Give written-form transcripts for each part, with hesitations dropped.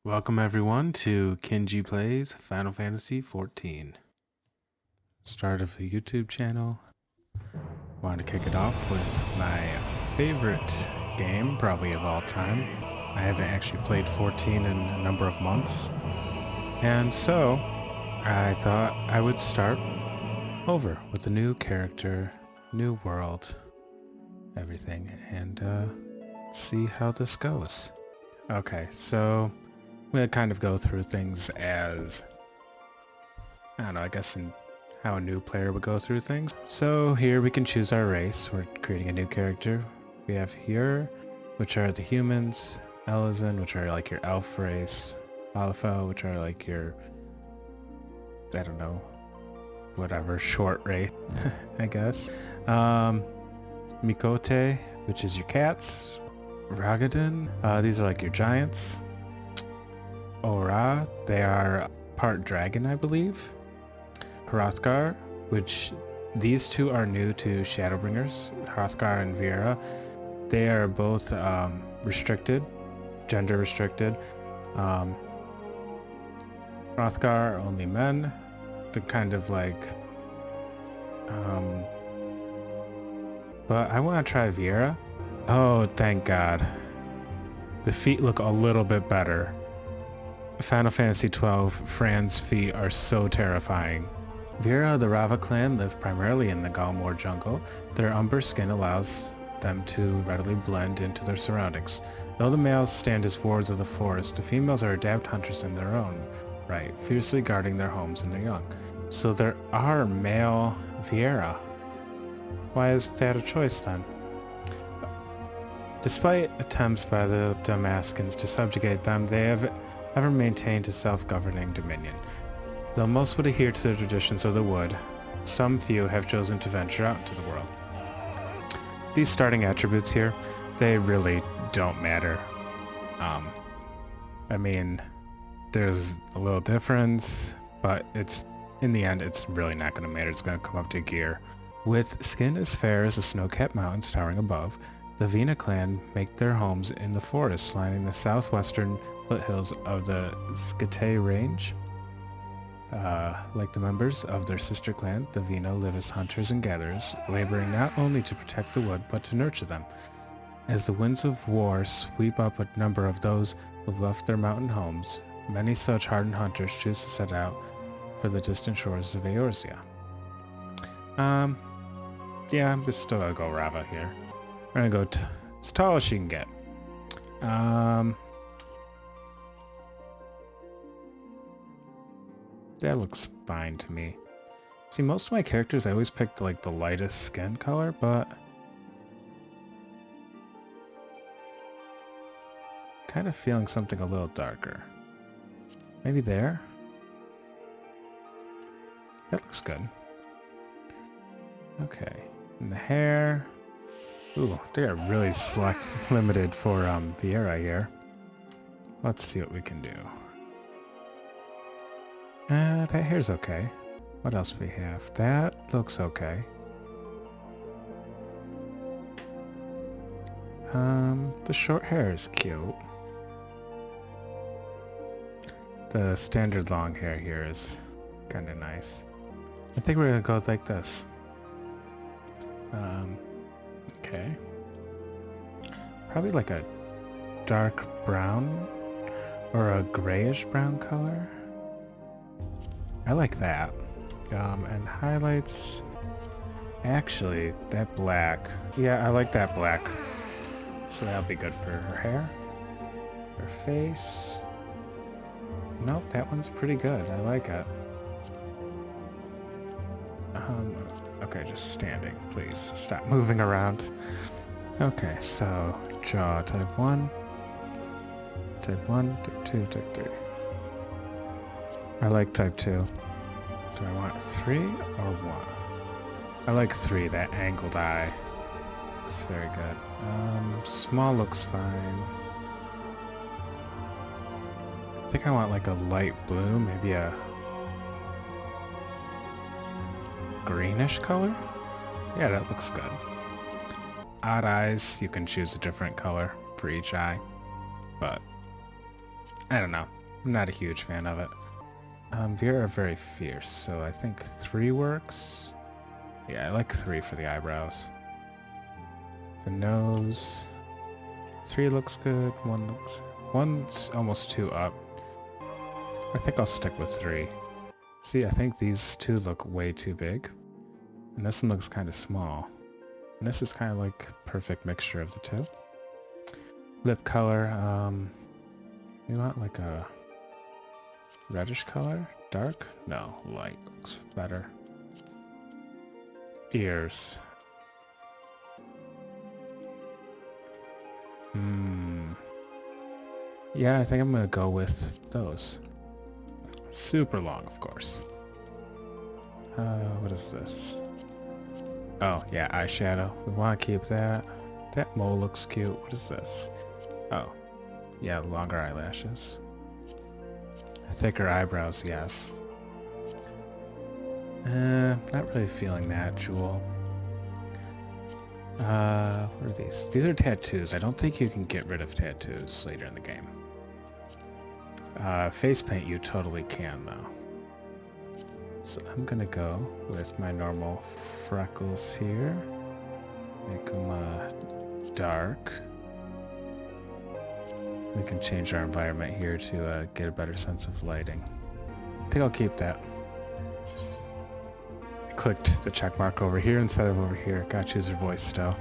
Welcome everyone to Kinji Plays Final Fantasy XIV. Start of the YouTube channel. Wanted to kick it off with my favorite game, probably of all time. I haven't actually played 14 in a number of months. And so, I thought I would start over with a new character, new world, everything, and see how this goes. Okay, so I'm going to kind of go through things as, I don't know, I guess in how a new player would go through things. So here we can choose our race. We're creating a new character. We have here, which are the humans, Elizin, which are like your elf race, Alpha, which are like your, I don't know, whatever, short race, I guess. Mikote, which is your cats. Ragadan, these are like your giants. Ora, they are part dragon, I believe. Hrothgar, which these two are new to Shadowbringers. Hrothgar and Vera, they are both restricted, gender restricted. Hrothgar, only men. They're kind of like, but I want to try Vera. Oh, thank God. The feet look a little bit better. Final Fantasy XII, Fran's feet are so terrifying. Vera of the Rava clan live primarily in the Galmor jungle. Their umber skin allows them to readily blend into their surroundings. Though the males stand as wards of the forest, the females are adept hunters in their own right, fiercely guarding their homes and their young. So there are male Viera. Why is that a choice then? Despite attempts by the Damaskins to subjugate them, they have ever maintained a self-governing dominion. Though most would adhere to the traditions of the wood, some few have chosen to venture out into the world. These starting attributes here, they really don't matter. I mean, there's a little difference, but it's in the end, it's really not going to matter. It's going to come up to gear. With skin as fair as the snow-capped mountains towering above, the Vina clan make their homes in the forests lining the southwestern foothills of the Skate range. Like the members of their sister clan, the Vina live as hunters and gatherers, laboring not only to protect the wood, but to nurture them. As the winds of war sweep up a number of those who've left their mountain homes, many such hardened hunters choose to set out for the distant shores of Eorzea. Yeah, I'm just still gonna go Rava here. We're gonna go as tall as she can get. That looks fine to me. See, most of my characters I always picked like the lightest skin color, but kind of feeling something a little darker. Maybe there? That looks good. Okay. And the hair. Ooh, they are really limited for Viera here. Let's see what we can do. That hair's okay. What else do we have? That looks okay. The short hair is cute. The standard long hair here is kind of nice. I think we're gonna go like this. Okay. Probably like a dark brown or a grayish brown color. I like that. And highlights. Actually, that black. Yeah, I like that black. So that'll be good for her hair. Her face. Nope, that one's pretty good. I like it. Okay, just standing, please. Stop moving around. Okay, so jaw type 1. Type 1, type 2, type 3. I like type 2. Do I want 3 or 1? I like 3, that angled eye. It's very good. Small looks fine. I think I want like a light blue, maybe a greenish color? Yeah, that looks good. Odd eyes, you can choose a different color for each eye, but I don't know. I'm not a huge fan of it. Viera are very fierce, so I think 3 works. Yeah, I like 3 for the eyebrows. The nose. 3 looks good. 1's almost 2 up. I think I'll stick with 3. See, I think these 2 look way too big. And this one looks kind of small. And this is kind of like perfect mixture of the 2. Lip color, we want like a reddish color? Dark? No, light looks better. Ears. Yeah, I think I'm gonna go with those. Super long, of course. What is this? Oh, yeah, eyeshadow. We want to keep that. That mole looks cute. What is this? Oh, yeah, longer eyelashes. Thicker eyebrows, yes. Not really feeling that, Jewel. What are these? These are tattoos. I don't think you can get rid of tattoos later in the game. Face paint you totally can, though. So I'm gonna go with my normal freckles here. Make them dark. We can change our environment here to get a better sense of lighting. I think I'll keep that. I clicked the check mark over here instead of over here. Gotta choose her voice still.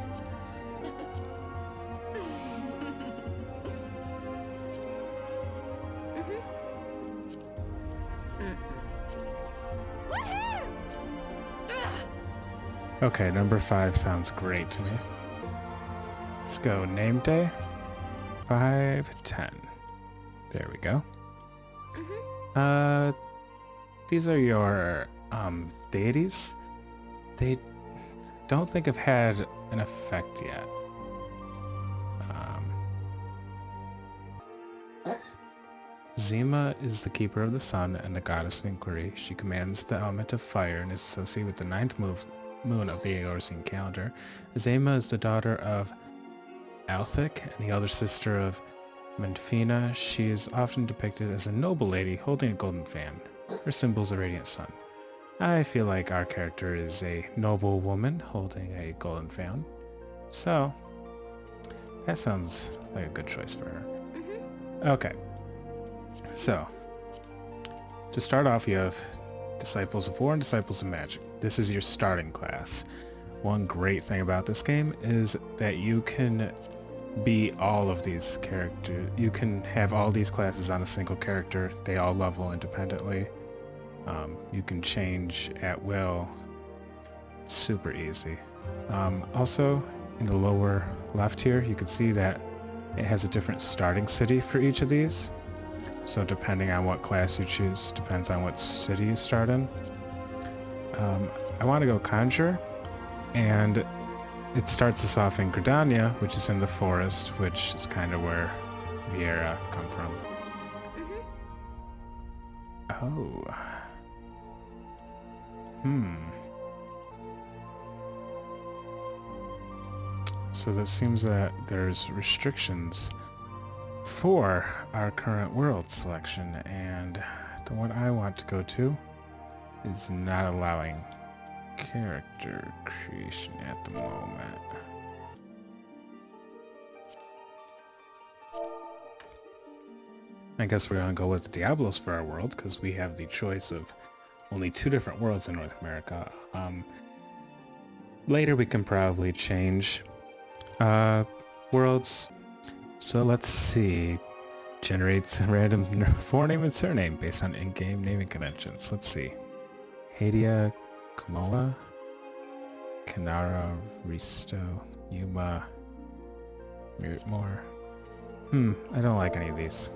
Okay, number 5 sounds great to me. Let's go. Name day. 510. There we go. These are your deities. They don't think have had an effect yet. Zima is the keeper of the sun and the goddess of inquiry. She commands the element of fire and is associated with the 9th moon of the Eorzean calendar. Zima is the daughter of Althic and the elder sister of Menfina. She is often depicted as a noble lady holding a golden fan. Her symbol is a radiant sun. I feel like our character is a noble woman holding a golden fan. So, that sounds like a good choice for her. Okay. So, to start off, you have Disciples of War and Disciples of Magic. This is your starting class. One great thing about this game is that you can be all of these characters. You can have all these classes on a single character. They all level independently. You can change at will. Super easy. Also, in the lower left here, you can see that it has a different starting city for each of these. So depending on what class you choose, depends on what city you start in. I want to go Conjure, and it starts us off in Gridania, which is in the forest, which is kind of where Viera come from. Oh. So that seems that there's restrictions for our current world selection, and the one I want to go to is not allowing character creation at the moment. I guess we're gonna go with Diablos for our world because we have the choice of only 2 different worlds in North America. Later we can probably change worlds. So let's see. Generates random forename and surname based on in-game naming conventions. Let's see. Hadia, Kamoa, Kanara, Risto, Yuma, Miritmore. I don't like any of these.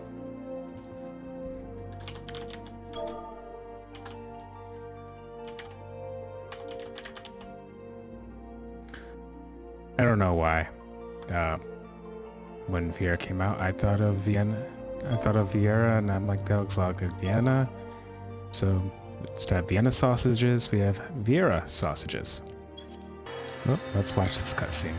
I don't know why. When Viera came out, I thought of Vienna. I thought of Viera, and I'm like, that looks like Vienna. So instead of Vienna sausages, we have Viera sausages. Oh, let's watch this cutscene.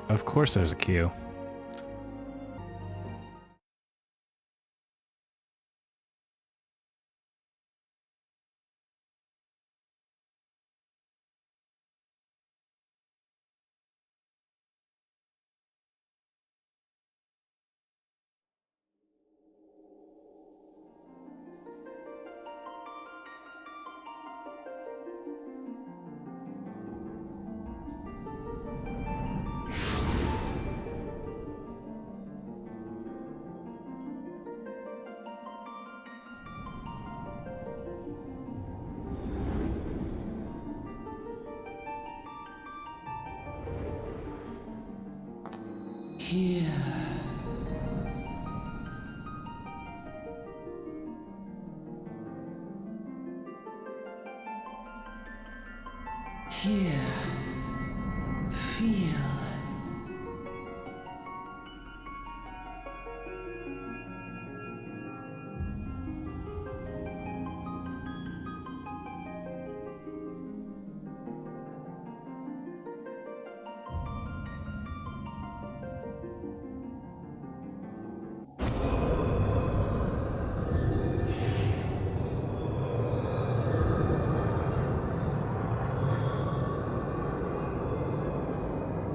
Of course there's a queue. Here. Here. Feel.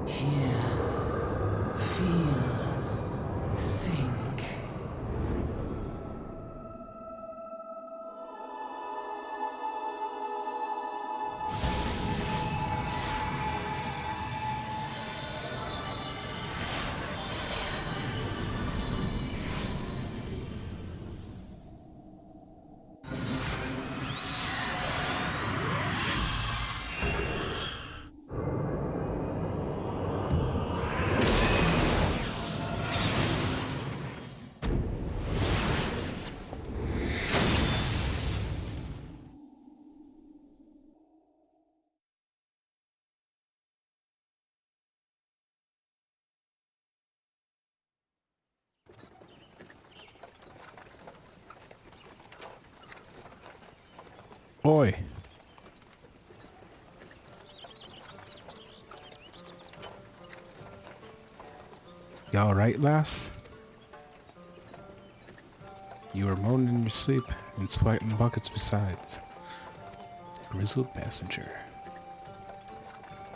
Here. Feel. Think. Oi. You alright, lass? You were moaning in your sleep and sweating buckets besides. Grizzled passenger.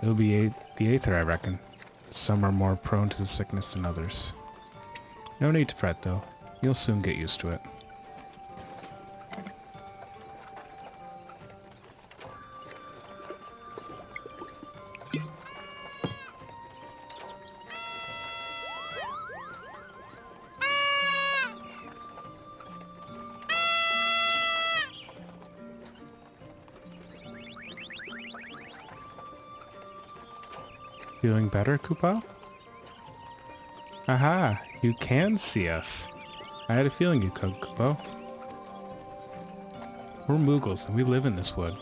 It'll be the Aether, I reckon. Some are more prone to the sickness than others. No need to fret, though. You'll soon get used to it. Feeling better, Kupo? Aha! You can see us! I had a feeling you could, Kupo. We're Moogles, and we live in this wood.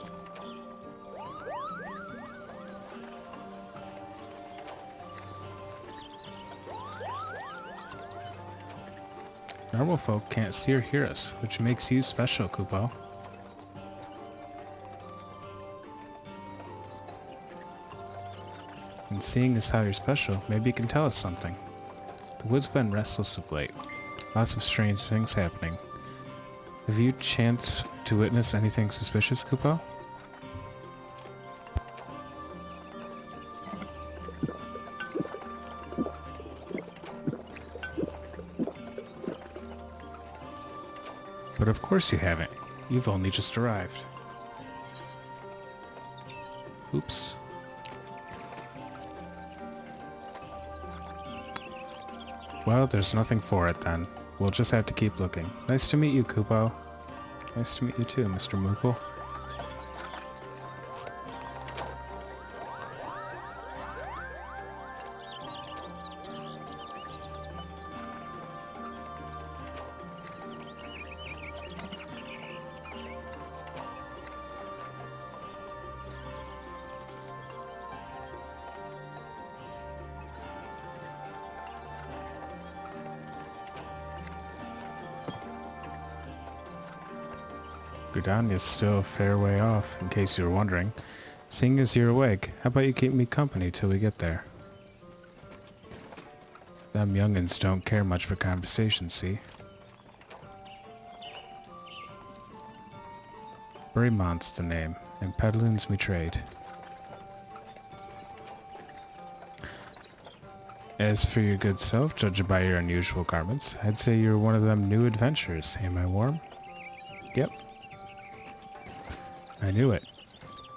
Normal folk can't see or hear us, which makes you special, Kupo. And seeing as how you're special, maybe you can tell us something. The wood's been restless of late. Lots of strange things happening. Have you chanced to witness anything suspicious, Kupo? But of course you haven't. You've only just arrived. Oops. Well, there's nothing for it then. We'll just have to keep looking. Nice to meet you, Kupo. Nice to meet you too, Mr. Moogle. Gridania's still a fair way off, in case you were wondering. Seeing as you're awake, how about you keep me company till we get there? Them youngins don't care much for conversation, see? Braymont's the name, and peddling's me trade. As for your good self, judging by your unusual garments, I'd say you're one of them new adventurers. Am I warm? Yep. I knew it.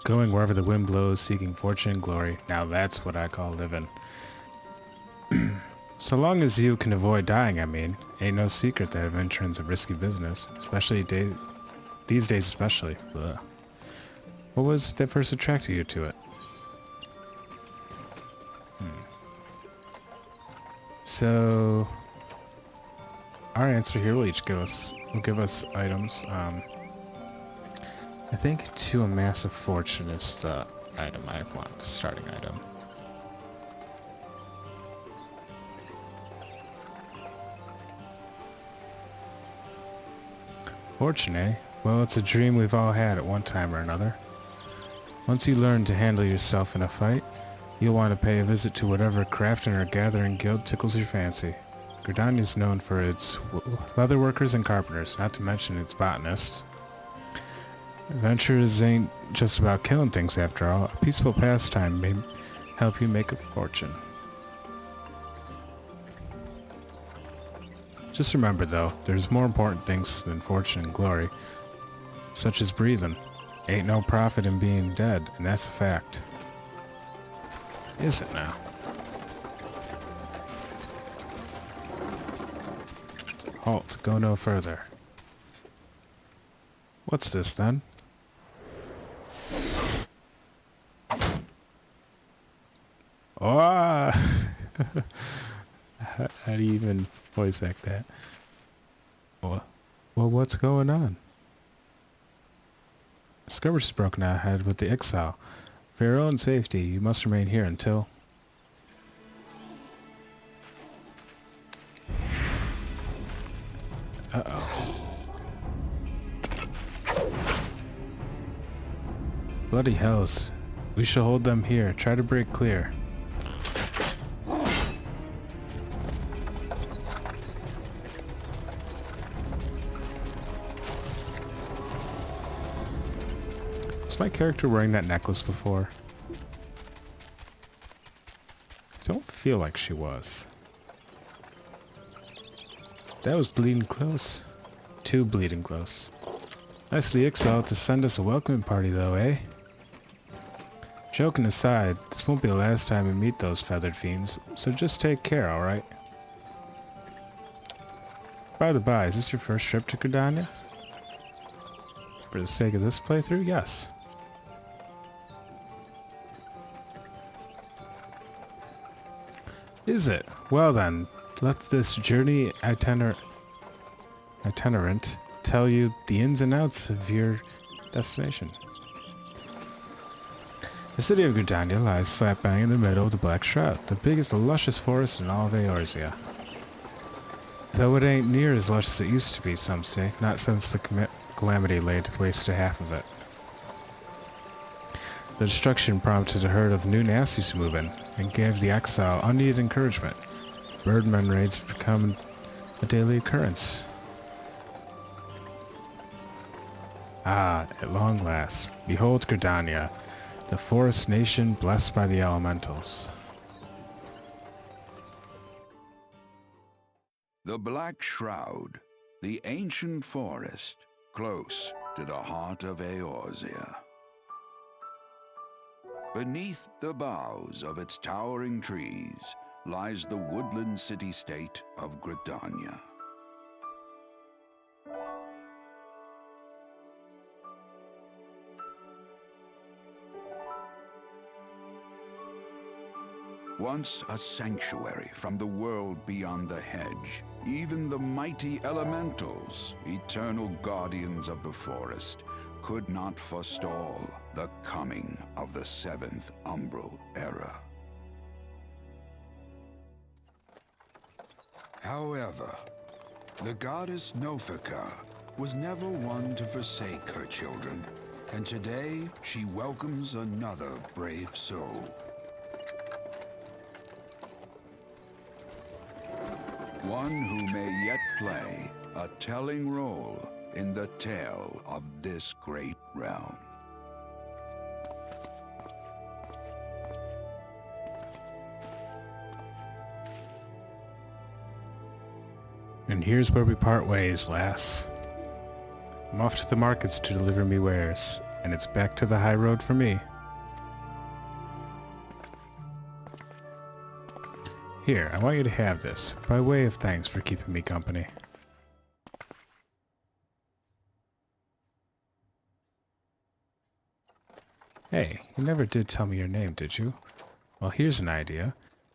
Going wherever the wind blows, seeking fortune and glory. Now that's what I call living. So long as you can avoid dying, I mean. Ain't no secret that adventuring's a risky business. Especially these days especially. Ugh. What was it that first attracted you to it? So our answer here will give us items. I think to amass a fortune is the item I want, the starting item. Fortune, eh? Well, it's a dream we've all had at one time or another. Once you learn to handle yourself in a fight, you'll want to pay a visit to whatever crafting or gathering guild tickles your fancy. Gridania is known for its leatherworkers and carpenters, not to mention its botanists. Adventures ain't just about killing things after all. A peaceful pastime may help you make a fortune. Just remember though, there's more important things than fortune and glory, such as breathing. Ain't no profit in being dead, and that's a fact. Is it now? Halt, go no further. What's this then? Oh! How do you even voice act that? Well, what's going on? Skirmish is broken out ahead with the exile. For your own safety, you must remain here until... Uh-oh. Bloody hells. We shall hold them here. Try to break clear. Was my character wearing that necklace before? Don't feel like she was. That was bleeding close. Too bleeding close. Nice of the Exile to send us a welcoming party though, eh? Joking aside, this won't be the last time we meet those feathered fiends, so just take care, alright? By the by, is this your first trip to Gridania? For the sake of this playthrough, yes. Is it? Well then, let this journey itinerant tell you the ins and outs of your destination. The city of Gridania lies slap bang in the middle of the Black Shroud, the biggest luscious forest in all of Eorzea. Though it ain't near as lush as it used to be, some say, not since the calamity laid waste to half of it. The destruction prompted a herd of new nasties to move in, and gave the exile unneeded encouragement. Birdmen raids have become a daily occurrence. Ah, at long last, behold Gridania, the forest nation blessed by the elementals. The Black Shroud, the ancient forest, close to the heart of Eorzea. Beneath the boughs of its towering trees lies the woodland city-state of Gridania. Once a sanctuary from the world beyond the hedge, even the mighty elementals, eternal guardians of the forest, could not forestall the coming of the seventh umbral era. However, the goddess Nofika was never one to forsake her children, and today she welcomes another brave soul. One who may yet play a telling role in the tale of this great realm. And here's where we part ways, lass. I'm off to the markets to deliver me wares, and it's back to the high road for me. Here, I want you to have this, by way of thanks for keeping me company. Hey, you never did tell me your name, did you? Well, here's an idea.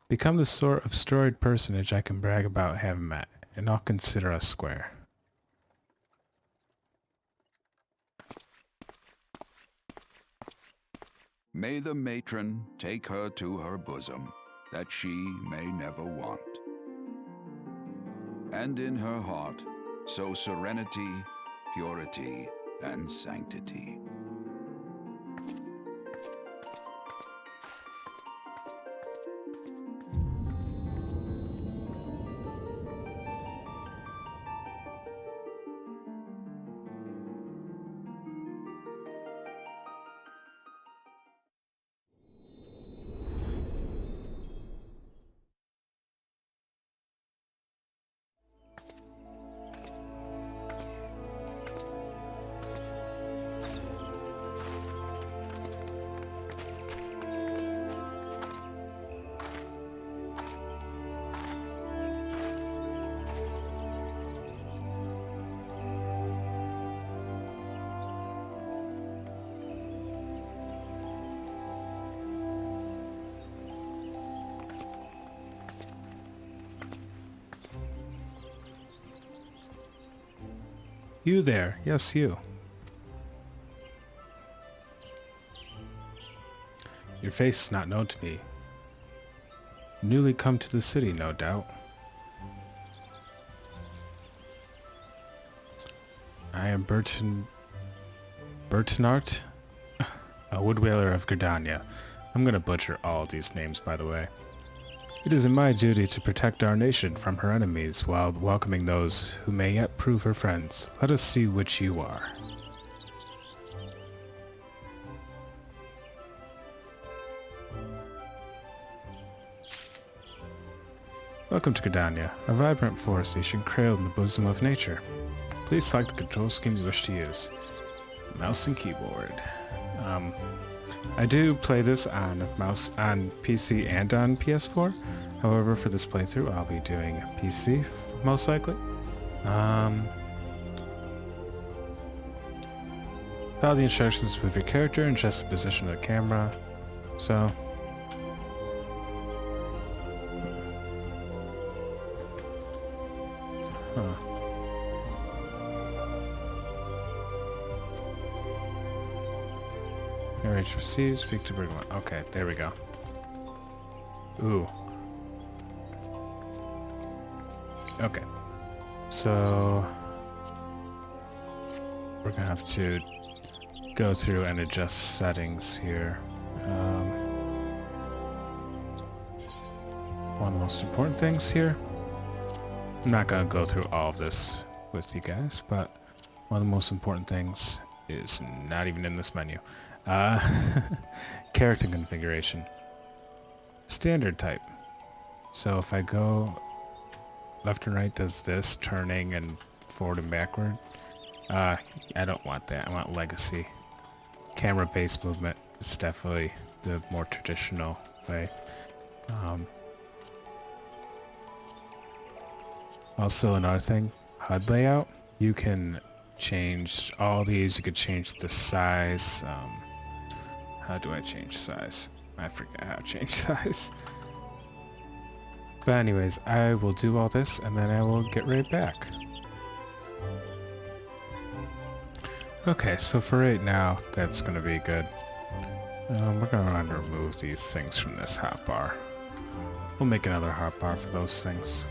Become the sort of storied personage I can brag about having met, and I'll consider us square. May the matron take her to her bosom, that she may never want. And in her heart, sow serenity, purity, and sanctity. You there, yes you. Your face is not known to me. Newly come to the city, no doubt. I am Bertinart, a woodwhaler of Gridania. I'm gonna butcher all these names, by the way. It is in my duty to protect our nation from her enemies while welcoming those who may yet prove her friends. Let us see which you are. Welcome to Gridania, a vibrant forest nation cradled in the bosom of nature. Please select the control scheme you wish to use. Mouse and keyboard. I do play this on PC and on PS4. However, for this playthrough, I'll be doing PC most likely. Follow the instructions with your character and adjust the position of the camera. So. Huh. Narrate to proceed, speak to Bergman. Okay, there we go. Ooh. Okay. So we're gonna have to go through and adjust settings here. One of the most important things here. I'm not gonna go through all of this with you guys, but one of the most important things is not even in this menu. Character configuration. Standard type. So if I go left and right does this, turning and forward and backward. I don't want that. I want legacy. Camera-based movement is definitely the more traditional way. Also another thing, HUD layout. You can change all these. You could change the size. How do I change size? I forget how to change size. But anyways, I will do all this and then I will get right back. Okay, so for right now, that's going to be good. We're going to remove these things from this hotbar. We'll make another hotbar for those things.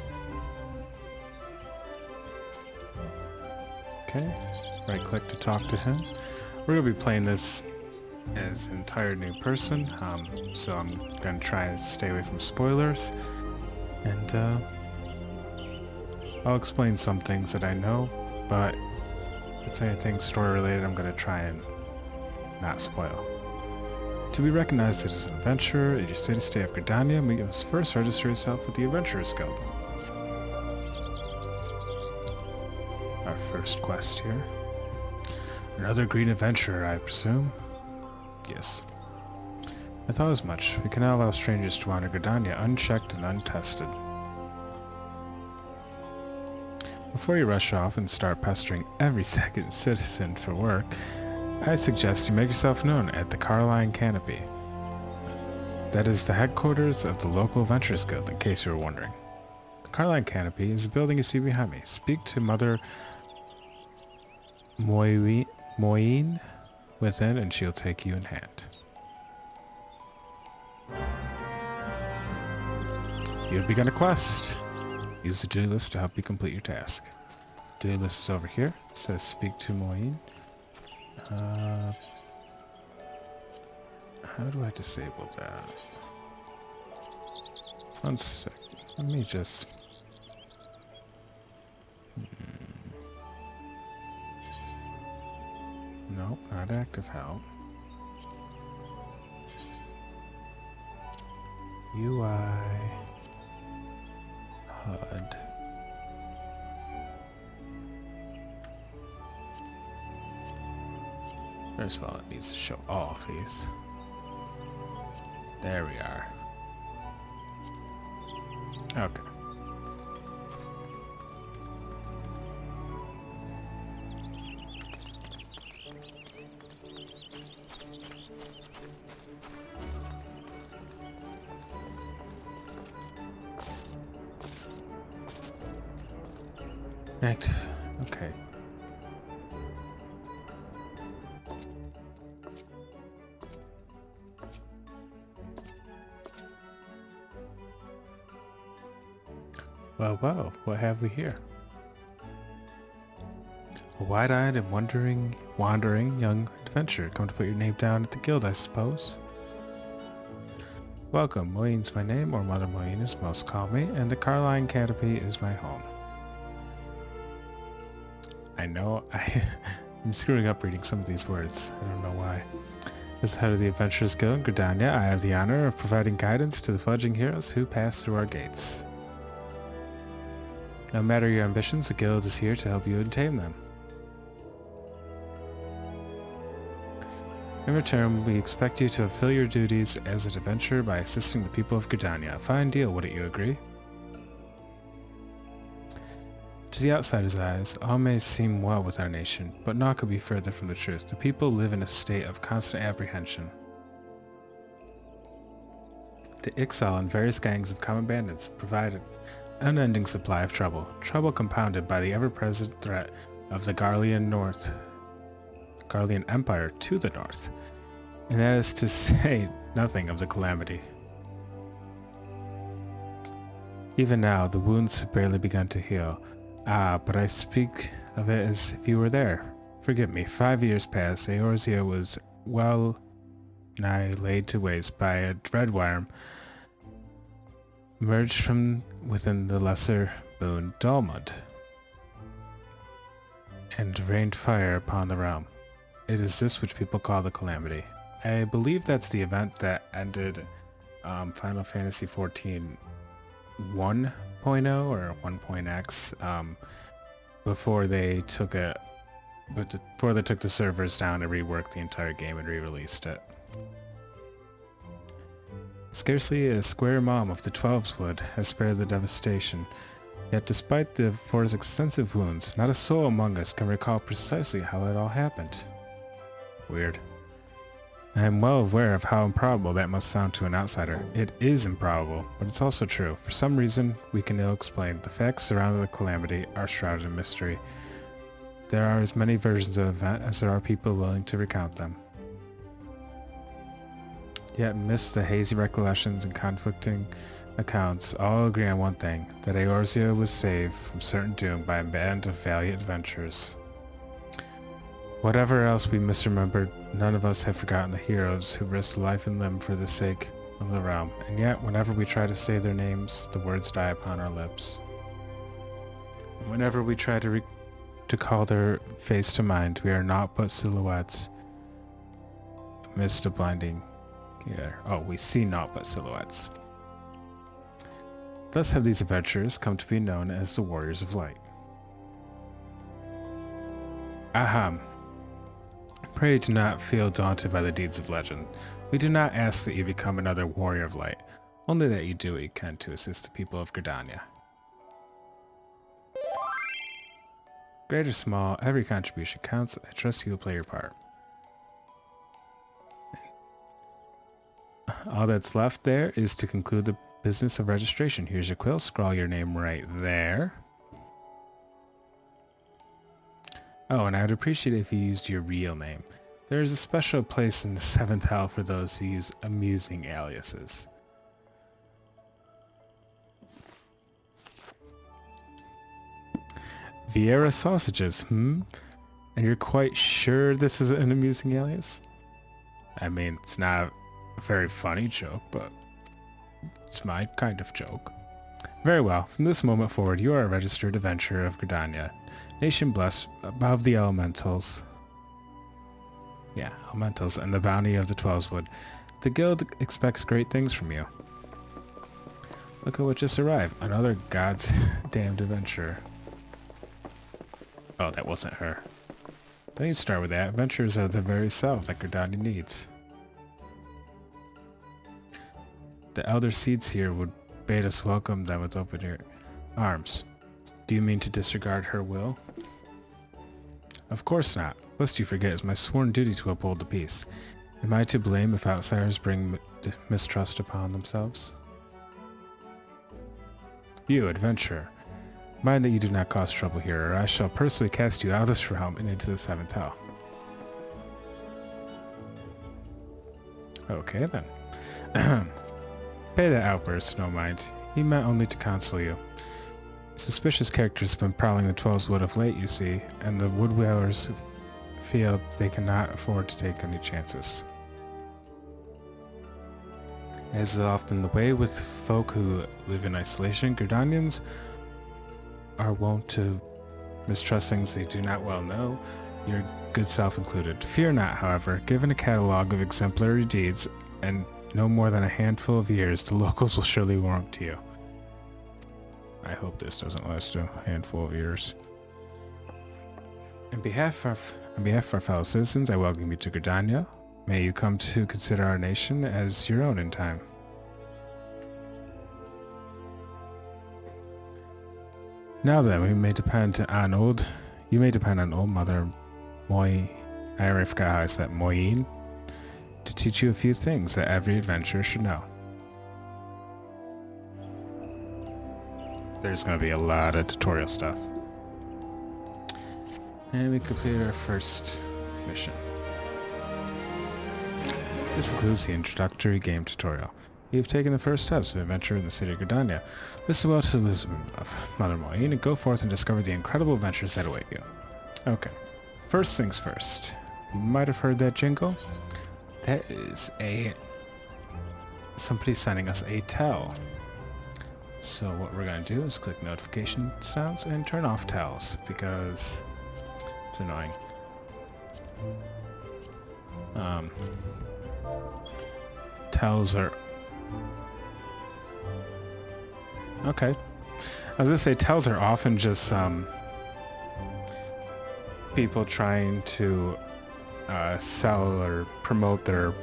Okay, right click to talk to him. We're going to be playing this as an entire new person, so I'm going to try to stay away from spoilers. And I'll explain some things that I know, but if it's anything story related, I'm gonna try and not spoil. To be recognized as an adventurer in your city-state of Gridania, you must first register yourself with the Adventurers Guild. Our first quest here. Another green adventurer, I presume? Yes. I thought as much. We cannot allow strangers to wander Gridania unchecked and untested. Before you rush off and start pestering every second citizen for work, I suggest you make yourself known at the Carline Canopy. That is the headquarters of the local Adventurers Guild, in case you were wondering. The Carline Canopy is the building you see behind me. Speak to Mother Moyeen within, and she'll take you in hand. You have begun a quest. Use the do list to help you complete your task. Do list is over here. It says speak to Moyeen. How do I disable that? One sec. Let me just... Nope, not active help. UI... HUD. First of all, it needs to show all of these. There we are. Okay. Active. Okay. Well, what have we here? A wide-eyed and wandering young adventurer. Come to put your name down at the guild, I suppose. Welcome. Moyeen's my name, or Mother Moyeen as most call me, and the Carline Canopy is my home. I know I'm screwing up reading some of these words. I don't know why. As the head of the Adventurers Guild in Gridania, I have the honor of providing guidance to the fledgling heroes who pass through our gates. No matter your ambitions, the guild is here to help you attain them. In return, we expect you to fulfill your duties as an adventurer by assisting the people of Gridania. A fine deal, wouldn't you agree? To the outsider's eyes, all may seem well with our nation, but naught could be further from the truth. The people live in a state of constant apprehension. The XIV and various gangs of common bandits provide an unending supply of trouble. Trouble compounded by the ever-present threat of the Garlean Empire to the north. And that is to say nothing of the calamity. Even now, the wounds have barely begun to heal. Ah, but I speak of it as if you were there. Forgive me, 5 years past, Eorzea was well nigh laid to waste by a dread worm emerged from within the lesser moon Dulmud, and rained fire upon the realm. It is this which people call the Calamity. I believe that's the event that ended Final Fantasy XIV 1.0 or 1.x before they took the servers down and reworked the entire game and re-released it. Scarcely a square mom of the Twelves would have spared the devastation. Yet despite the fort's extensive wounds, not a soul among us can recall precisely how it all happened. Weird. I am well aware of how improbable that must sound to an outsider. It is improbable, but it's also true. For some reason we can ill explain, the facts surrounding the calamity are shrouded in mystery. There are as many versions of the event as there are people willing to recount them. Yet amidst the hazy recollections and conflicting accounts, all agree on one thing, that Eorzea was saved from certain doom by a band of valiant adventurers. Whatever else we misremembered, none of us have forgotten the heroes who risked life and limb for the sake of the realm, and yet whenever we try to say their names, the words die upon our lips. Whenever we try to call their face to mind, we are naught but silhouettes amidst a blinding glare. Oh, we see naught but silhouettes. Thus have these adventurers come to be known as the Warriors of Light. Aham. Pray do not feel daunted by the deeds of legend. We do not ask that you become another Warrior of Light, only that you do what you can to assist the people of Gridania. Great or small, every contribution counts. I trust you will play your part. All that's left there is to conclude the business of registration. Here's your quill. Scrawl your name right there. Oh, and I would appreciate it if you used your real name. There is a special place in the 7th hell for those who use amusing aliases. Vieira sausages, And you're quite sure this is an amusing alias? I mean, it's not a very funny joke, but it's my kind of joke. Very well. From this moment forward, you are a registered adventurer of Gridania, nation blessed above the elementals. Yeah, elementals and the bounty of the Twelveswood. The guild expects great things from you. Look at what just arrived. Another god's damned adventurer. Oh, that wasn't her. Don't you start with that. Adventurers are the very self that Gridania needs. The elder seeds here would bade us welcome them with open arms. Do you mean to disregard her will? Of course not. Lest you forget, it's my sworn duty to uphold the peace. Am I to blame if outsiders bring mistrust upon themselves? You, adventurer. Mind that you do not cause trouble here, or I shall personally cast you out of this realm and into the 7th hell. Okay then. Pay that outburst, no mind. He meant only to counsel you. Suspicious characters have been prowling the Twelveswood of late, you see, and the woodwellers feel they cannot afford to take any chances. As is often the way with folk who live in isolation, Gridanians are wont to mistrust things they do not well know, your good self included. Fear not, however. Given a catalogue of exemplary deeds and no more than a handful of years, the locals will surely warm up to you. I hope this doesn't last a handful of years. On behalf of our fellow citizens, I welcome you to Gridania. May you come to consider our nation as your own in time. Now then, you may depend on old Mother Moi. I already forgot how I said Moyin, to teach you a few things that every adventurer should know. There's going to be a lot of tutorial stuff. And we completed our first mission. This includes the introductory game tutorial. You've taken the first steps of adventure in the city of Gridania. Listen well to the wisdom of Mother Moine and go forth and discover the incredible adventures that await you. Okay, first things first. You might have heard that jingle. That is somebody sending us a tell. So what we're going to do is click notification sounds and turn off tells because it's annoying. Tells are... Okay. I was going to say tells are often just people trying to sell or promote their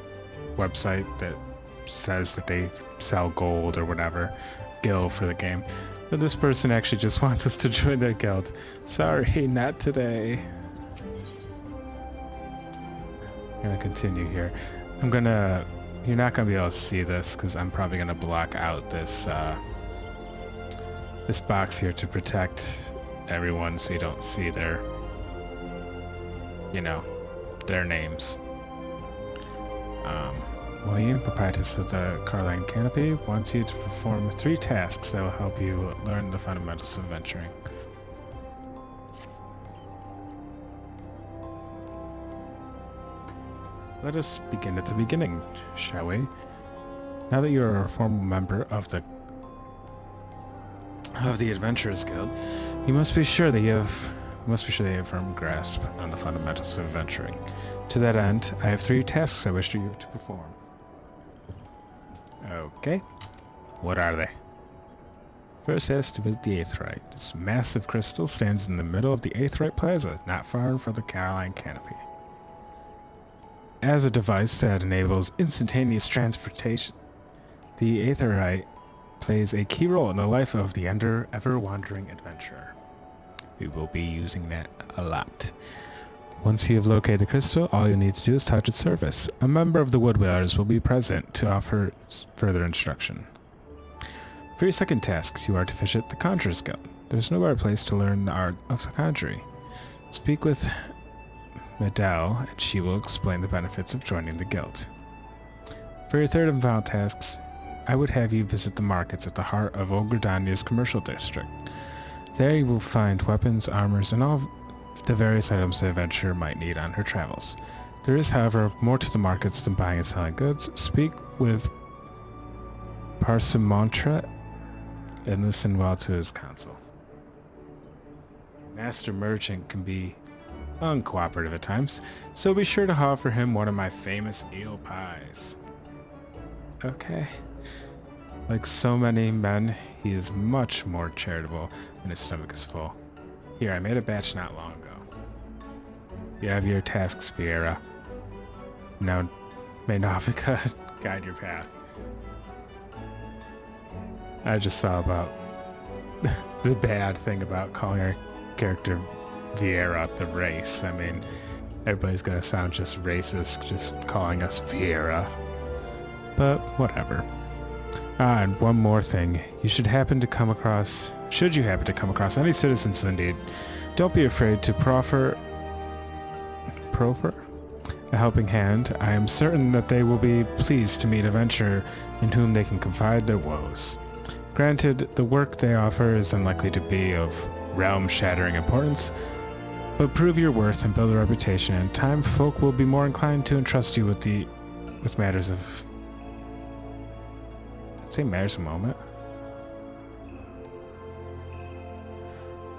website that says that they sell gold or whatever. Guild for the game. But this person actually just wants us to join their guild. Sorry, not today. I'm gonna continue here. You're not gonna be able to see this because I'm probably gonna block out this this box here to protect everyone so you don't see their, their names. William, proprietress of the Carline Canopy, wants you to perform 3 tasks that will help you learn the fundamentals of adventuring. Let us begin at the beginning, shall we? Now that you are a formal member of the of the Adventurers Guild, you must be sure that you have a firm grasp on the fundamentals of adventuring. To that end, I have 3 tasks I wish you to perform. Okay. What are they? First has to visit the Aetheryte. This massive crystal stands in the middle of the Aetheryte Plaza, not far from the Caroline Canopy. As a device that enables instantaneous transportation, the Aetheryte plays a key role in the life of the ever-wandering adventurer. We will be using that a lot. Once you have located the crystal, all you need to do is touch its surface. A member of the Woodwheelers will be present to offer further instruction. For your second task, you are to visit the Conjurer's Guild. There's no better place to learn the art of conjuring. Speak with Medell, and she will explain the benefits of joining the guild. For your third and final tasks, I would have you visit the markets at the heart of Ogredania's commercial district. There you will find weapons, armors, and all the various items the adventurer might need on her travels. There is, however, more to the markets than buying and selling goods. Speak with Parsimontre and listen well to his counsel. Master Merchant can be uncooperative at times, so be sure to offer him one of my famous eel pies. Okay. Like so many men, he is much more charitable when his stomach is full. Here, I made a batch not long ago. You have your tasks, Vieira. Now, may Navika guide your path. I just saw about the bad thing about calling our character Vieira the race. I mean, everybody's gonna sound just racist just calling us Vieira. But whatever. And one more thing. Should you happen to come across any citizens indeed, don't be afraid to proffer a helping hand. I am certain that they will be pleased to meet a adventurer in whom they can confide their woes. Granted, the work they offer is unlikely to be of realm-shattering importance, but prove your worth and build a reputation. In time, folk will be more inclined to entrust you with matters of... Say matters of moment.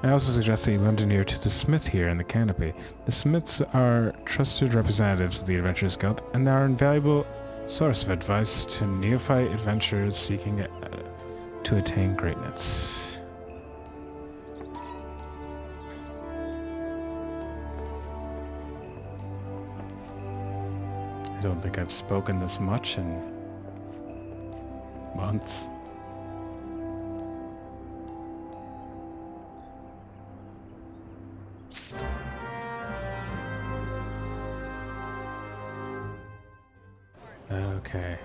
I also suggest that you lend an ear to the smith here in the canopy. The smiths are trusted representatives of the Adventurers Guild, and they are an invaluable source of advice to neophyte adventurers seeking to attain greatness. I don't think I've spoken this much in months. Okay.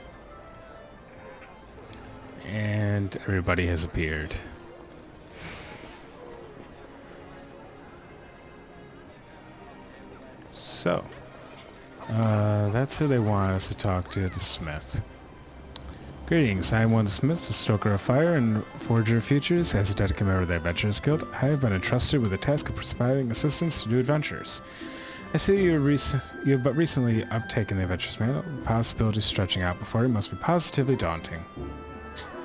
And everybody has appeared. So, that's who they want us to talk to, the smith. Greetings, I am one of the smiths, the stoker of fire and forger of futures. As a dedicated member of the Adventurers Guild, I have been entrusted with the task of providing assistance to new adventurers. I see you have but recently uptaken the Adventurers Manual. The possibilities stretching out before you must be positively daunting.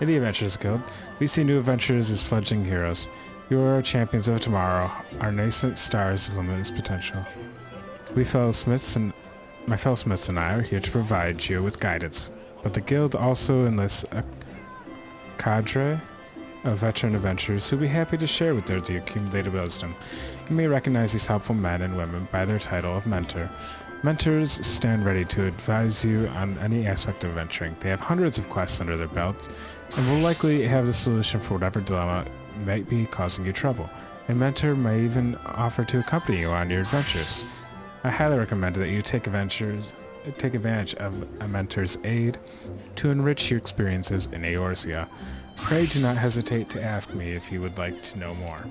In the Adventurers Guild, we see new adventurers as fledgling heroes. You are our champions of tomorrow, our nascent stars of limitless potential. My fellow smiths and I are here to provide you with guidance, but the guild also enlists a cadre of veteran adventurers who will be happy to share with their the accumulated wisdom. You may recognize these helpful men and women by their title of mentor. Mentors stand ready to advise you on any aspect of adventuring. They have hundreds of quests under their belt and will likely have the solution for whatever dilemma might be causing you trouble. A mentor may even offer to accompany you on your adventures. I highly recommend that you take advantage of a mentor's aid to enrich your experiences in Eorzea. Pray do not hesitate to ask me if you would like to know more.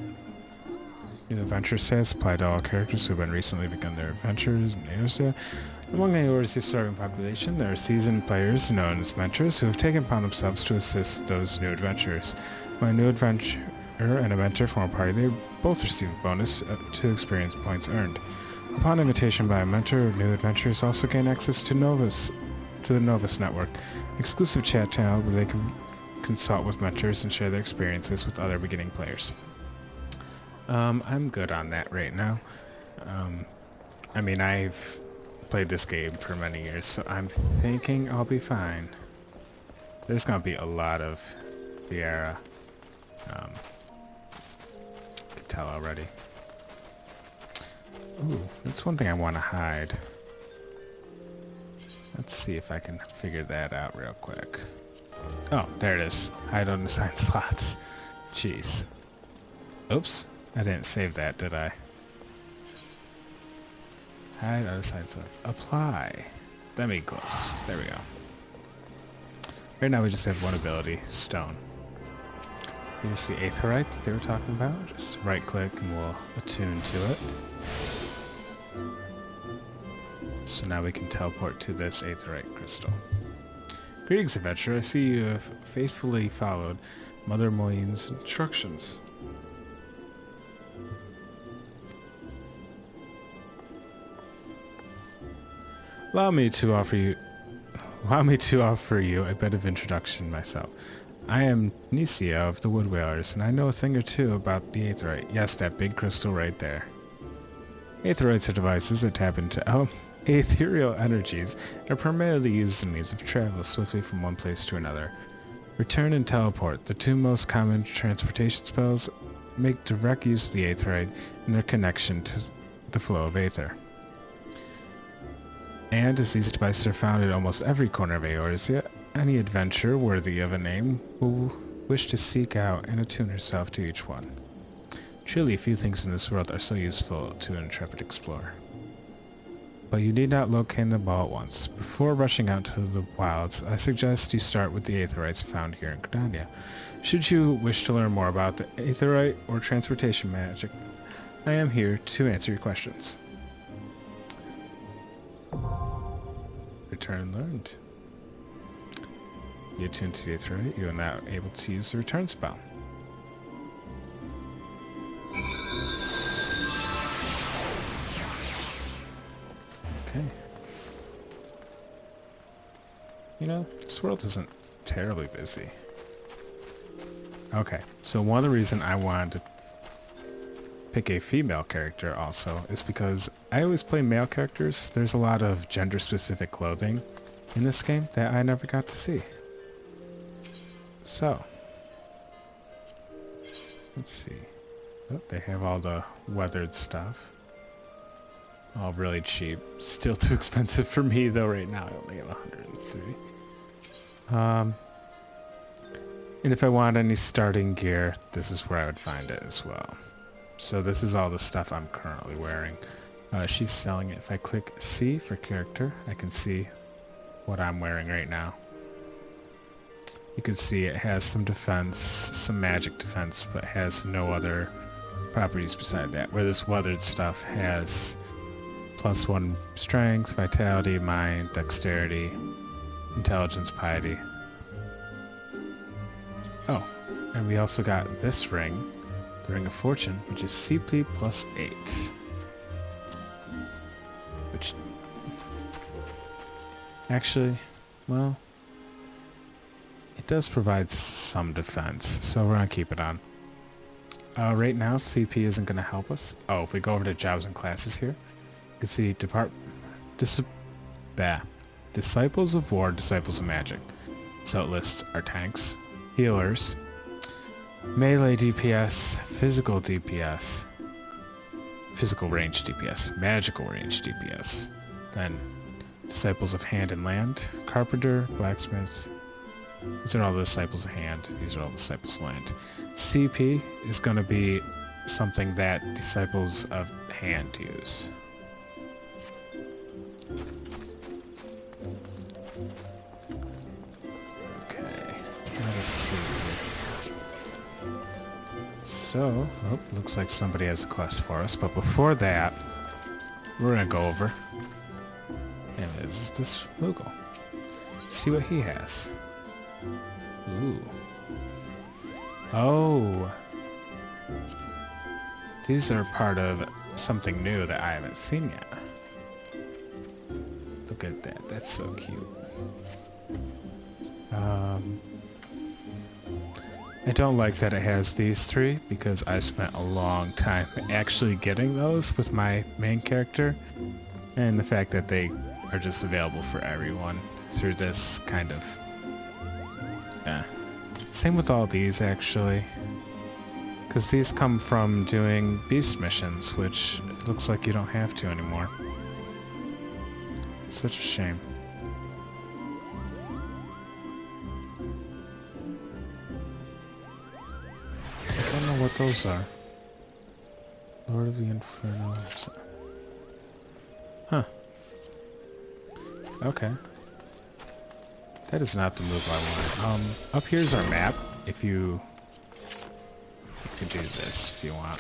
New adventure stats apply to all characters who have been recently begun their adventures in Eorzea. Among Eorzea's starving population, there are seasoned players known as mentors who have taken upon themselves to assist those new adventurers. When a new adventurer and a mentor form a party, they both receive a bonus to experience points earned. Upon invitation by a mentor, new adventurers also gain access to the Novus Network, exclusive chat channel where they can consult with mentors and share their experiences with other beginning players. I'm good on that right now. I mean, I've played this game for many years, so I'm thinking I'll be fine. There's gonna be a lot of Vieira. I can tell already. Ooh, that's one thing I want to hide. Let's see if I can figure that out real quick. Oh, there it is. Hide unassigned slots. Jeez. Oops. I didn't save that, did I? Hide unassigned slots. Apply. Let me close. There we go. Right now we just have one ability, Stone. Here's the Aetherite that they were talking about. Just right click and we'll attune to it. So now we can teleport to this Aetherite crystal. Greetings, adventurer. I see you have faithfully followed Mother Moyne's instructions. Allow me to offer you a bit of introduction myself. I am Nisia of the Wood Whalers, and I know a thing or two about the Aetherite. Yes, that big crystal right there. Aetherites are devices that tap into ethereal energies and are primarily used as a means of travel swiftly from one place to another. Return and teleport, the two most common transportation spells, make direct use of the Aetherite and their connection to the flow of Aether. And as these devices are found in almost every corner of Eorzea, any adventurer worthy of a name will wish to seek out and attune herself to each one. Truly, few things in this world are so useful to an intrepid explorer. But you need not locate them all at once. Before rushing out to the wilds, I suggest you start with the Aetherites found here in Gridania. Should you wish to learn more about the Aetherite or transportation magic, I am here to answer your questions. Return learned. You attune to the Aetherite, you are now able to use the return spell. Okay. You know, this world isn't terribly busy. Okay, so one of the reasons I wanted to pick a female character also is because I always play male characters. There's a lot of gender-specific clothing in this game that I never got to see. So, let's see. Oh, they have all the weathered stuff. All really cheap. Still too expensive for me though right now. I only have 103. And if I want any starting gear, this is where I would find it as well. So this is all the stuff I'm currently wearing. She's selling it. If I click C for character, I can see what I'm wearing right now. You can see it has some defense, some magic defense, but has no other properties beside that. Where this weathered stuff has +1 strength, vitality, mind, dexterity, intelligence, piety. Oh, and we also got this ring, the Ring of Fortune, which is CP +8. Which, actually, well, it does provide some defense, so we're gonna keep it on. Right now, CP isn't gonna help us. Oh, if we go over to jobs and classes here, you can see Disciples of War, Disciples of Magic. So it lists our tanks, healers, melee DPS, physical DPS, physical range DPS, magical range DPS. Then Disciples of Hand and Land, Carpenter, Blacksmith. These are all the Disciples of Hand. These are all the Disciples of Land. CP is going to be something that Disciples of Hand use. Okay, let's see. So, oh, looks like somebody has a quest for us, but before that, we're going to go over. And it's this Moogle. See what he has. Ooh. Oh. These are part of something new that I haven't seen yet. Look at that. That's so cute. I don't like that it has these three because I spent a long time actually getting those with my main character, and the fact that they are just available for everyone through this kind of... Same with all these actually, because these come from doing beast missions, which it looks like you don't have to anymore. Such a shame. I don't know what those are. Lord of the Inferno. Huh. Okay. That is not the move I want. Up here's our map. If you can do this if you want.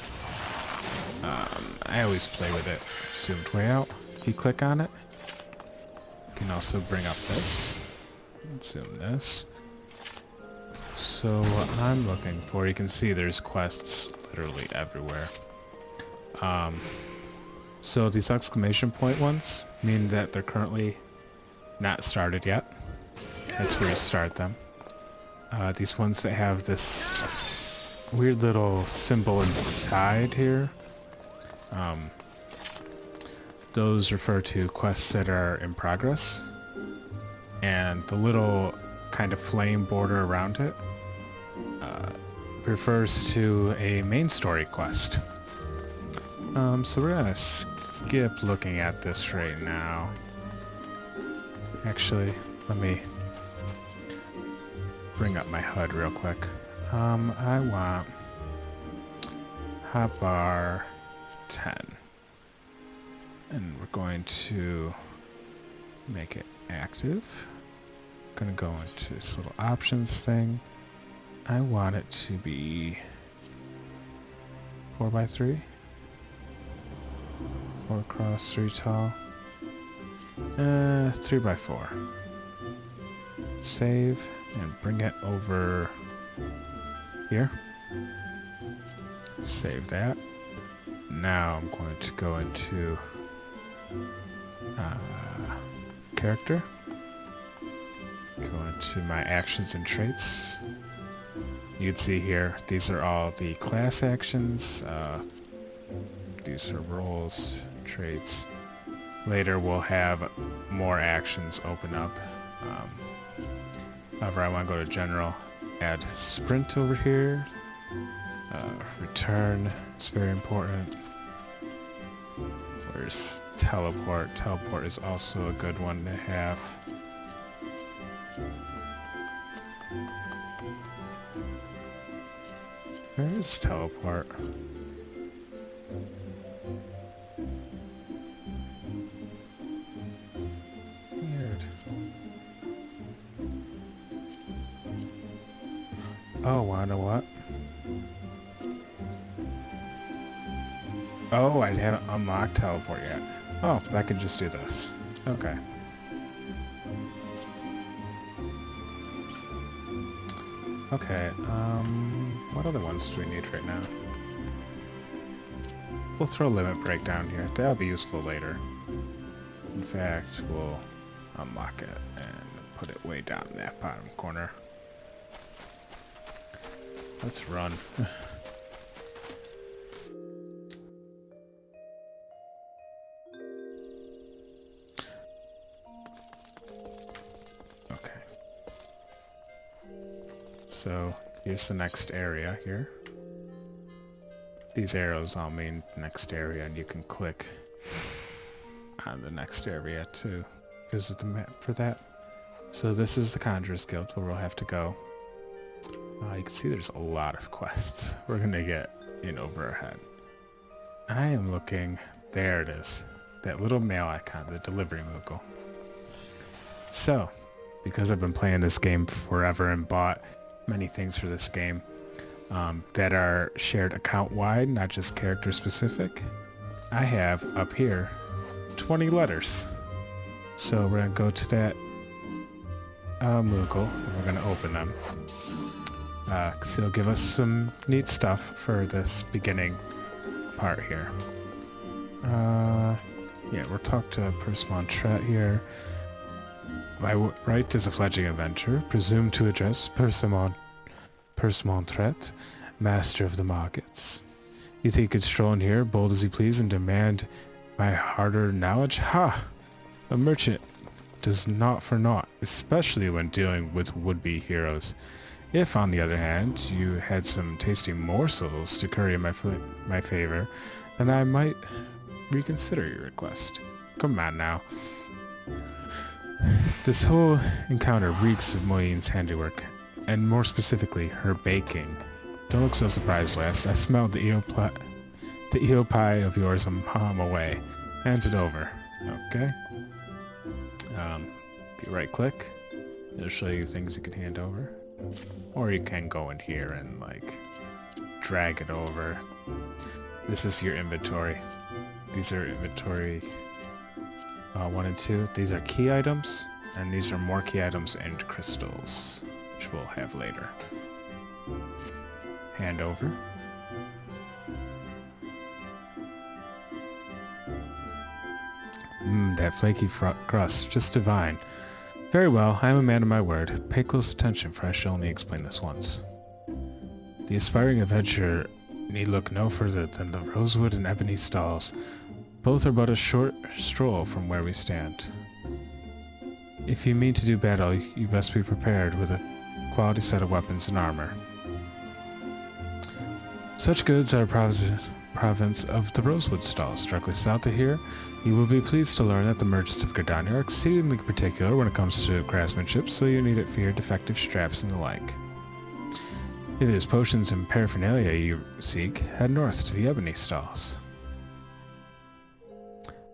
I always play with it zoomed way out. If you click on it, you can also bring up this. Zoom this. So what I'm looking for, you can see there's quests literally everywhere. So these exclamation point ones mean that they're currently not started yet. That's where you start them. These ones that have this weird little symbol inside here, those refer to quests that are in progress. And the little kind of flame border around it refers to a main story quest. So we're gonna skip looking at this right now. Actually, let me bring up my HUD real quick. I want hotbar 10. And we're going to make it active. Gonna go into this little options thing. I want it to be 4x3. 4 across, 3 tall. 3x4. Save and bring it over here. Save that. Now I'm going to go into character. Go into my actions and traits. You'd see here, these are all the class actions. These are roles, traits. Later we'll have more actions open up. However, I want to go to general, add sprint over here. Return is very important. Where's teleport? Teleport is also a good one to have. Where is teleport? Weird. Oh, wanna what? Oh, I haven't unlocked teleport yet. Oh, I can just do this. Okay. Okay, what other ones do we need right now? We'll throw limit break down here. That'll be useful later. In fact, we'll unlock it and put it way down in that bottom corner. Let's run. Okay. So here's the next area here. These arrows all mean next area, and you can click on the next area to visit the map for that. So this is the Conjurer's Guild where we'll have to go. You can see there's a lot of quests. We're gonna get in over our head. I am looking, there it is. That little mail icon, the delivery Moogle. So, because I've been playing this game forever and bought many things for this game that are shared account wide, not just character specific, I have up here 20 letters. So we're gonna go to that Moogle and we're gonna open them. So it'll give us some neat stuff for this beginning part here. Yeah, we'll talk to Percival Tret here. By right is a fledgling adventurer, presumed to address Percival Persmontret, master of the markets. You think you could stroll in here, bold as you please, and demand my hard-earned knowledge? Ha! A merchant does not for naught, especially when dealing with would-be heroes. If, on the other hand, you had some tasty morsels to curry in my favor, then I might reconsider your request. Come on now. This whole encounter reeks of Moyin's handiwork, and more specifically, her baking. Don't look so surprised, lass. I smelled the eel pie of yours a mile away. Hand it over. Okay. If you right-click, it'll show you things you can hand over. Or you can go in here and, like, drag it over. This is your inventory. These are inventory 1 and 2. These are key items, and these are more key items and crystals, which we'll have later. Hand over. That flaky crust, just divine. Very well, I am a man of my word. Pay close attention, for I shall only explain this once. The aspiring adventurer need look no further than the rosewood and ebony stalls. Both are but a short stroll from where we stand. If you mean to do battle, you best be prepared with a quality set of weapons and armor. Such goods are province of the rosewood stalls. Directly south of here, you will be pleased to learn that the merchants of Gridania are exceedingly particular when it comes to craftsmanship, so you need it for your defective straps and the like. If it is potions and paraphernalia you seek, head north to the ebony stalls.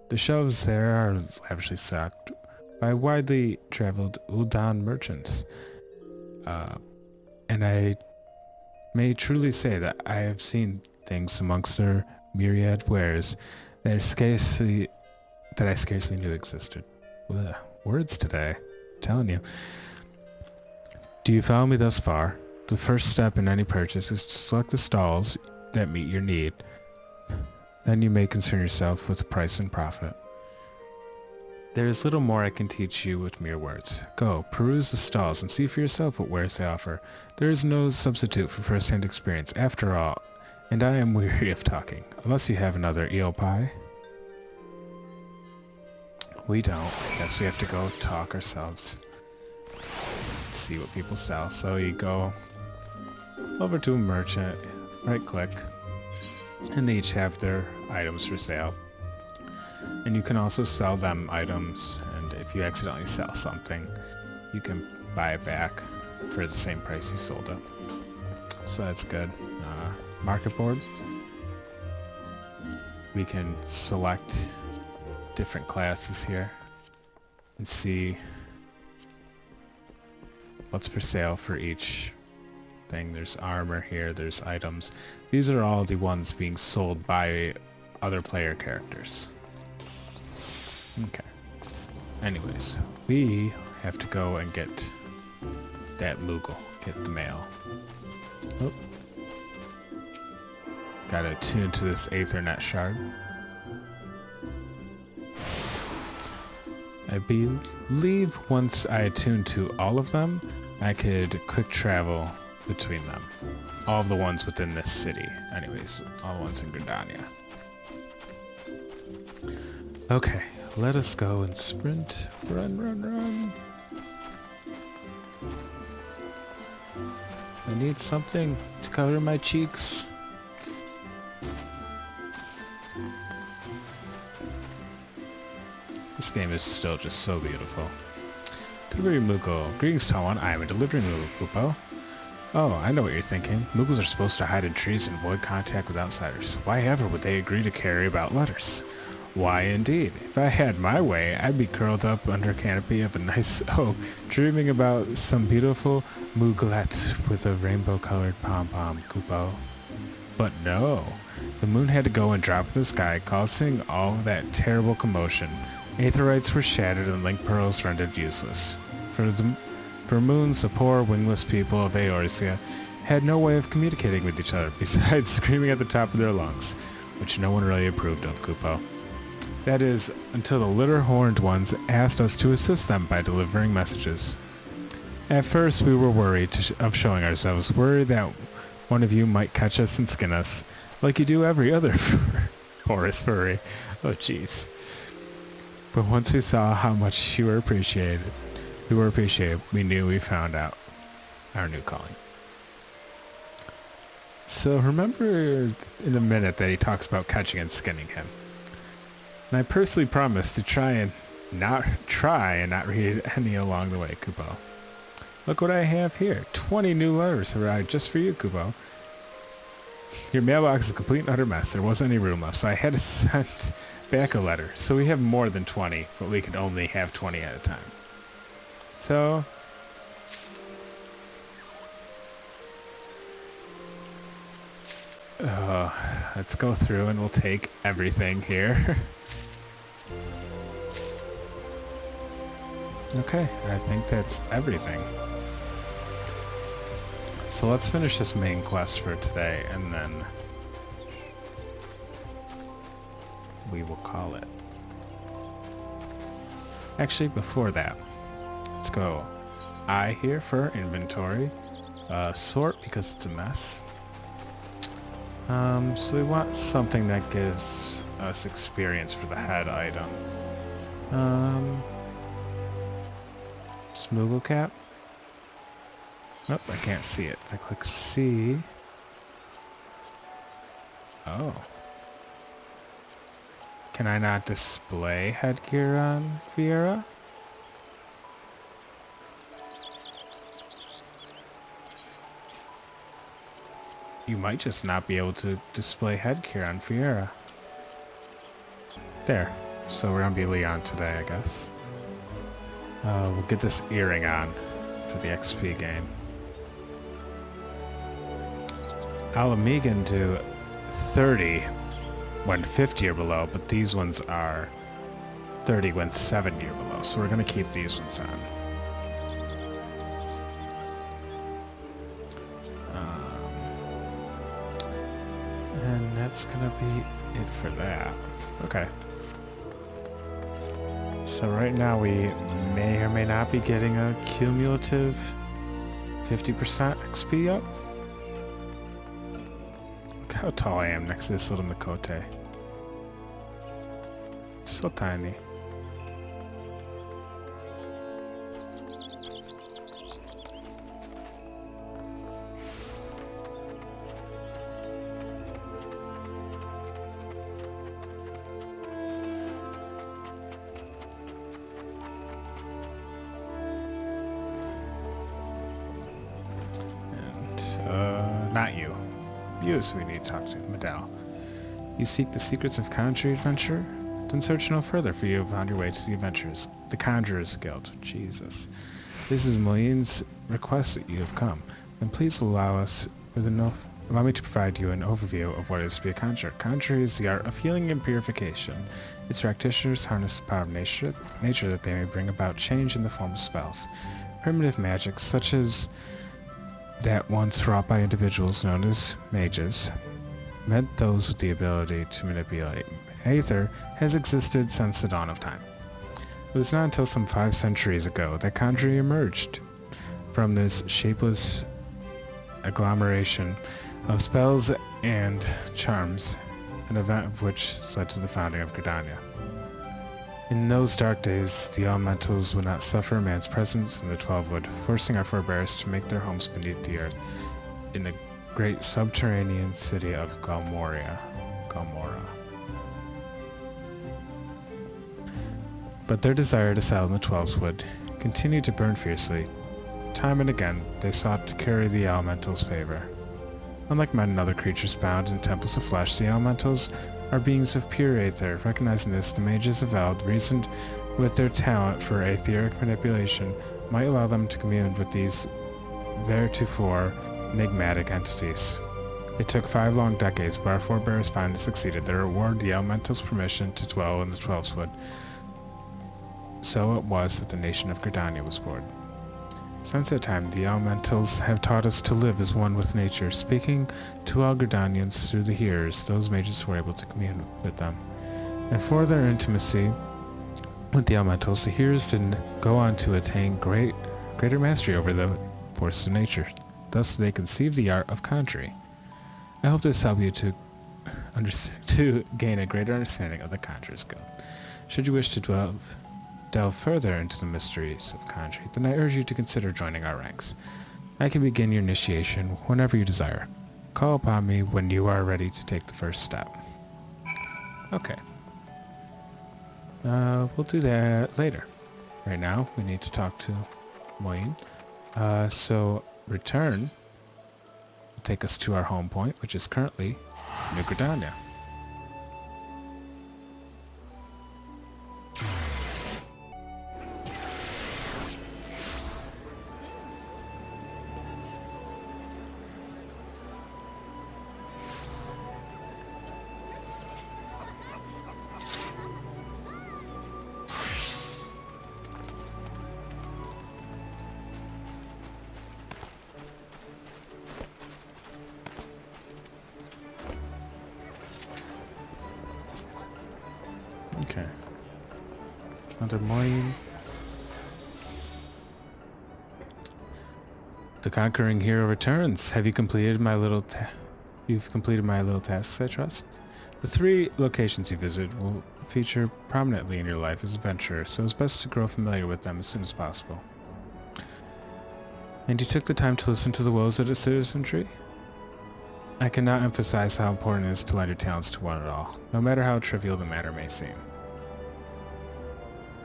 The shelves there are lavishly stocked by widely traveled Uldan merchants, and I may truly say that I have seen things amongst their myriad wares that I scarcely knew existed. Ugh, words today, I'm telling you. Do you follow me thus far? The first step in any purchase is to select the stalls that meet your need. Then you may concern yourself with price and profit. There is little more I can teach you with mere words. Go, peruse the stalls and see for yourself what wares they offer. There is no substitute for first-hand experience, after all, and I am weary of talking. Unless you have another eel pie. We don't. I guess we have to go talk ourselves. See what people sell. So you go over to a merchant, right-click, and they each have their items for sale. And you can also sell them items, and if you accidentally sell something, you can buy it back for the same price you sold it. So that's good. Market board. We can select different classes here and see what's for sale for each thing. There's armor here, there's items. These are all the ones being sold by other player characters. Okay. Anyways, we have to go and get that Moogle, get the mail. Oh. Gotta attune to this Aethernet shard. I believe once I attune to all of them, I could quick travel between them. All of the ones within this city. Anyways, all the ones in Gridania. Okay, let us go and sprint. Run, run, run. I need something to cover my cheeks. This game is still just so beautiful. Delivery Moogle. Greetings, Tawan. I am a delivery Moogle, Kupo. Oh, I know what you're thinking. Moogles are supposed to hide in trees and avoid contact with outsiders. Why ever would they agree to carry about letters? Why, indeed. If I had my way, I'd be curled up under a canopy of a nice oak, dreaming about some beautiful Mooglet with a rainbow-colored pom-pom, Kupo. But no. The moon had to go and drop in the sky, causing all of that terrible commotion. Aetherites were shattered and link pearls rendered useless. For moons, the poor, wingless people of Eorzea had no way of communicating with each other, besides screaming at the top of their lungs, which no one really approved of, Kupo. That is, until the litter-horned ones asked us to assist them by delivering messages. At first, we were worried of showing ourselves, worried that one of you might catch us and skin us, like you do every other forest furry. Oh, jeez. But once we saw how much you were appreciated, we knew we found out our new calling. So remember in a minute that he talks about catching and skinning him. And I personally promised to try and not read any along the way, Kupo. Look what I have here. 20 new letters arrived just for you, Kupo. Your mailbox is a complete and utter mess. There wasn't any room left, so I had to send back a letter. So we have more than 20, but we could only have 20 at a time. So... let's go through and we'll take everything here. Okay, I think that's everything. So let's finish this main quest for today, and then we will call it. Actually, before that, let's go I here for our inventory. Sort, because it's a mess. So we want something that gives us experience for the head item. Smoogle cap? Nope, I can't see it. If I click C... Oh. Can I not display headgear on Viera? You might just not be able to display headgear on Viera. There. So we're gonna be Leon today, I guess. We'll get this earring on for the XP game. Alamegan do 30 when 50 or below, but these ones are 30 when 70 or below, so we're going to keep these ones on. And that's going to be it for that. Okay. So right now we may or may not be getting a cumulative 50% XP up. Look how tall I am next to this little Mikote. So tiny. Not you. You is who we need to talk to, Medal. You seek the secrets of country adventure? Then search no further, for you have found your way to the Conjurer's Guild. Jesus. This is Maline's request that you have come. Then please allow me to provide you an overview of what it is to be a conjurer. Conjuring is the art of healing and purification. Its practitioners harness the power of nature that they may bring about change in the form of spells. Primitive magic, such as that once wrought by individuals known as mages, meant those with the ability to manipulate aether, has existed since the dawn of time. It was not until some 5 centuries ago that conjuring emerged from this shapeless agglomeration of spells and charms, an event of which led to the founding of Gridania. In those dark days, the elementals would not suffer man's presence in the 12 wood, forcing our forebears to make their homes beneath the earth in the great subterranean city of Galmora. But their desire to settle in the 12's wood continued to burn fiercely. Time and again, they sought to carry the elementals' favor. Unlike men and other creatures bound in temples of flesh, the elementals are beings of pure aether. Recognizing this, the mages of Eld reasoned with their talent for etheric manipulation might allow them to commune with these theretofore enigmatic entities. It took 5 long decades, but our forebears finally succeeded. They rewarded the elementals permission to dwell in the 12's wood. So it was that the nation of Gridania was born. Since that time, the elementals have taught us to live as one with nature. Speaking to all Gridanians through the hearers, those mages were able to commune with them. And for their intimacy with the elementals, the hearers did go on to attain great greater mastery over the forces of nature. Thus they conceive the art of conjuring. I hope this helps you to gain a greater understanding of the Conjurer's Guild. Should you wish to delve further into the mysteries of conjuring, then I urge you to consider joining our ranks. I can begin your initiation whenever you desire. Call upon me when you are ready to take the first step. Okay. We'll do that later. Right now, we need to talk to Moyne. So return will take us to our home point, which is currently New Gridania. Okay. Under Moyne. The conquering hero returns. Have you completed my little You've completed my little tasks, I trust? The 3 locations you visit will feature prominently in your life as adventurer, so it's best to grow familiar with them as soon as possible. And you took the time to listen to the woes of the citizenry? I cannot emphasize how important it is to lend your talents to one and all, no matter how trivial the matter may seem.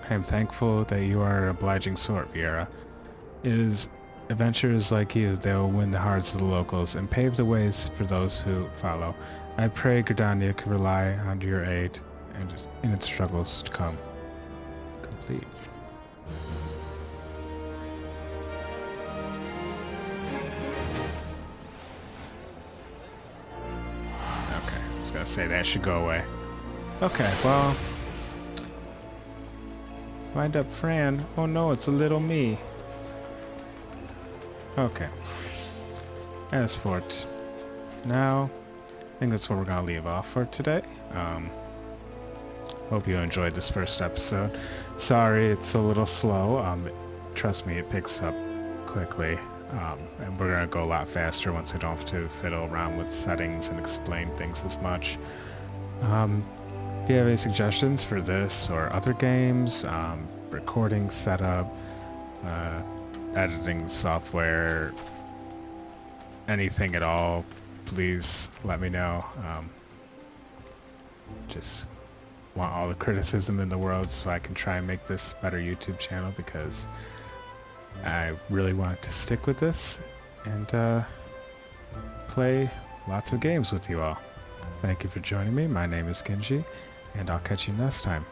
I am thankful that you are an obliging sort, Viera. It is adventurers like you that will win the hearts of the locals and pave the ways for those who follow. I pray Gridania can rely on your aid and in its struggles to come complete. Okay, I was gonna say that should go away. Okay, well. Find up Fran. Oh no, it's a little me. Okay. As for now, I think that's where we're gonna leave off for today. Hope you enjoyed this first episode. Sorry, it's a little slow. Trust me, it picks up quickly. And we're gonna go a lot faster once I don't have to fiddle around with settings and explain things as much. If you have any suggestions for this or other games, recording setup, editing software, anything at all, please let me know. Just want all the criticism in the world so I can try and make this a better YouTube channel, because I really want to stick with this and play lots of games with you all. Thank you for joining me. My name is Kinji, and I'll catch you next time.